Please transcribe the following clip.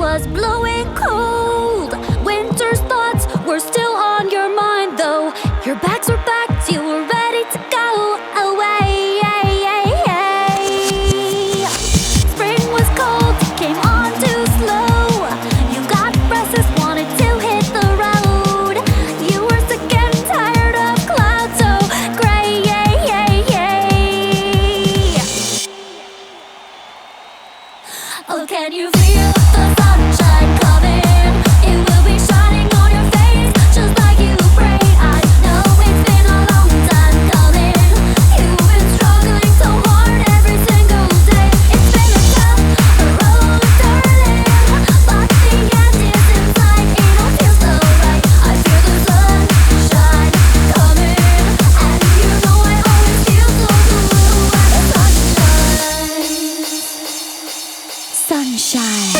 was blowing cold. Winter's thoughts were still on your mind, though. Your bags were packed, you were ready to go away. Spring was cold, came on too slow. You got restless, wanted to hit the road. You were sick and tired of clouds so gray. Oh, can you feel the sunshine coming? It will be shining on your face, just like you pray. I know it's been a long time coming. You've been struggling so hard every single day. It's been a tough road, darling, but the end is in sight. It all feels so right. I feel the sunshine coming, and you know I always feel so blue when the sun shines. Sunshine.